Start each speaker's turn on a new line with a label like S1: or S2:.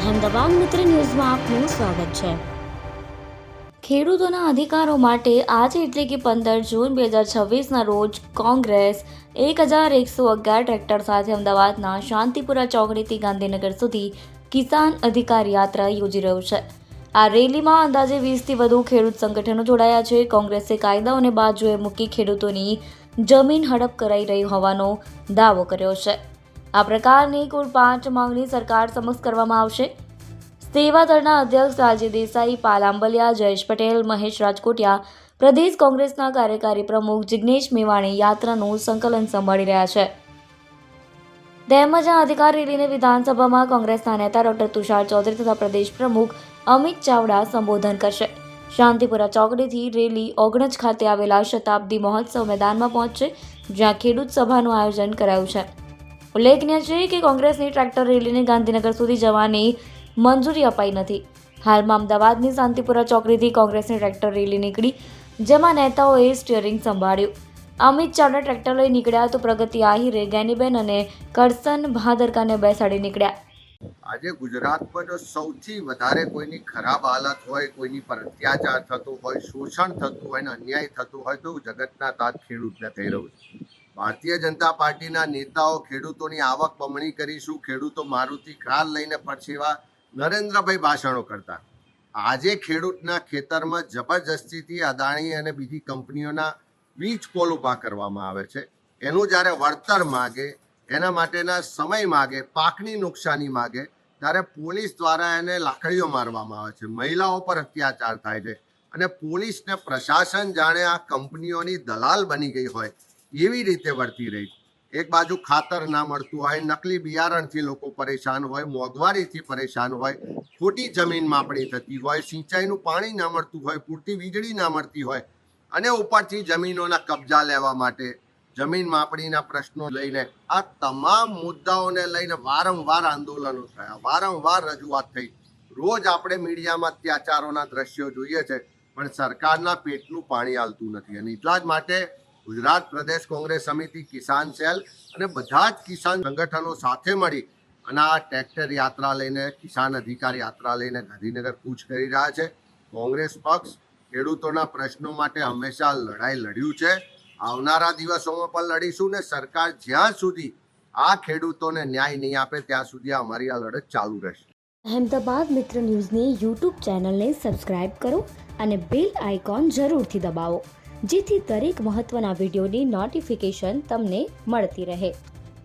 S1: અહેમદાબાદ મિત્ર ન્યૂઝમાં આપનું સ્વાગત છે। ખેડૂતોના અધિકારો માટે આજે એટલે કે 15 જૂન 2026ના રોજ કોંગ્રેસ 1111 ટ્રેક્ટર સાથે અમદાવાદના શાંતિપુરા ચોકડીથી ગાંધીનગર સુધી કિસાન અધિકાર યાત્રા યોજી રહ્યું છે। આ રેલીમાં અંદાજે 20થી વધુ ખેડૂત સંગઠનો જોડાયા છે। કોંગ્રેસે કાયદાઓને બાજુએ મૂકી ખેડૂતોની જમીન હડપ કરાઈ રહી હોવાનો દાવો કર્યો છે। આ પ્રકારની કુલ 5 માંગણી સરકાર સમક્ષ કરવામાં આવશે। સેવાદળના અધ્યક્ષ રાજે દેસાઈ, પાલ આંબલિયા, જયેશ પટેલ, મહેશ રાજકોટિયા, પ્રદેશ કોંગ્રેસના કાર્યકારી પ્રમુખ જિગ્નેશ મેવાણી યાત્રાનું સંકલન સંભાળી રહ્યા છે। તેમજ આ અધિકાર રેલીને વિધાનસભામાં કોંગ્રેસના નેતા ડોક્ટર તુષાર ચૌધરી તથા પ્રદેશ પ્રમુખ અમિત ચાવડા સંબોધન કરશે। શાંતિપુરા ચોકડીથી રેલી ઓગણજ ખાતે આવેલા શતાબ્દી મહોત્સવ મેદાનમાં પહોંચશે, જ્યાં ખેડૂત સભાનું આયોજન કરાયું છે। ઉલ્લેખનીય છે કે કોંગ્રેસની ટ્રેક્ટર રેલીને ગાંધીનગર સુધી જવાની મંજૂરી અપાઈ નથી। હાલમાં અમદાવાદની શાંતિપુરા ચોકડીથી કોંગ્રેસની ટ્રેક્ટર રેલી નીકળી, જેમાં નેતાઓએ સ્ટીયરિંગ સંભાળ્યું। અમિત ચાવડા ટ્રેક્ટર લઈ નીકળ્યા તો પ્રગતિ આહિરે ગેનીબેન અને કરસન ભાદરકાને બેસાડી નીકળ્યા।
S2: આજે ગુજરાતમાં જો સૌથી વધારે કોઈની ખરાબ હાલત હોય, કોઈની પર અત્યાચાર થતો હોય, શોષણ થતું હોય ને અન્યાય થતું હોય તો જગતના તાત ખેડૂતને થઈ રહ્યું છે। ભારતીય જનતા પાર્ટીના નેતાઓ ખેડૂતોની આવક બમણી કરીશું, ખેડૂતો મારુતિ કાર લઈને પરસેવા નરેન્દ્રભાઈ ભાષણો કરતા। આજે ખેડૂતના ખેતરમાં જબરજસ્તીથી અદાણી અને બીજી કંપનીઓના વીજ પોલ ઊભા કરવામાં આવે છે। એનું જ્યારે વળતર માગે, એના માટેના સમય માગે, પાકની નુકસાની માગે, ત્યારે પોલીસ દ્વારા એને લાકડીઓ મારવામાં આવે છે, મહિલાઓ પર અત્યાચાર થાય છે અને પોલીસને પ્રશાસન જાણે આ કંપનીઓની દલાલ બની ગઈ હોય એવી રીતે વર્તી રહી છે। એક બાજુ ખાતર ના મળતું હોય, નકલી બિયારણથી લોકો પરેશાન હોય, મોંઘવારીથી પરેશાન હોય, ખોટી જમીન માપણી થતી હોય, સિંચાઈનું પાણી ના મળતું હોય, પૂરતી વીજળી ના મળતી હોય અને ઉપરથી જમીનોના કબજા લેવા માટે જમીન માપણીના પ્રશ્નો લઈને આ તમામ મુદ્દાઓને લઈને વારંવાર આંદોલનો થયા, વારંવાર રજૂઆત થઈ। રોજ આપણે મીડિયામાં અત્યાચારોના દ્રશ્યો જોઈએ છે, પણ સરકારના પેટનું પાણી હાલતું નથી અને એટલા જ માટે ગુજરાત પ્રદેશ કોંગ્રેસ સમિતિ, કિસાન સેલ અને બધા જ કિસાન સંગઠનો સાથે મળી અને આ ટ્રેક્ટર યાત્રા લઈને, કિસાન અધિકાર યાત્રા લઈને ગાંધીનગર કૂચ કરી રહ્યા છે। કોંગ્રેસ પક્ષ ખેડૂતોના પ્રશ્નો માટે હંમેશા લડાઈ લડ્યું છે, આવનારા દિવસોમાં પણ લડીશું ને સરકાર જ્યાં સુધી આ ખેડૂતોને ન્યાય નહીં આપે ત્યાં સુધી અમારી આ લડત ચાલુ રહેશે।
S1: અહેમદાબાદ મિત્ર ન્યૂઝની યુટ્યુબ ચેનલને સબસ્ક્રાઇબ કરો અને બેલ આઇકોન જરૂરથી દબાવો, જેથી દરેક મહત્વના વિડીયોની નોટિફિકેશન તમને મળતી રહે।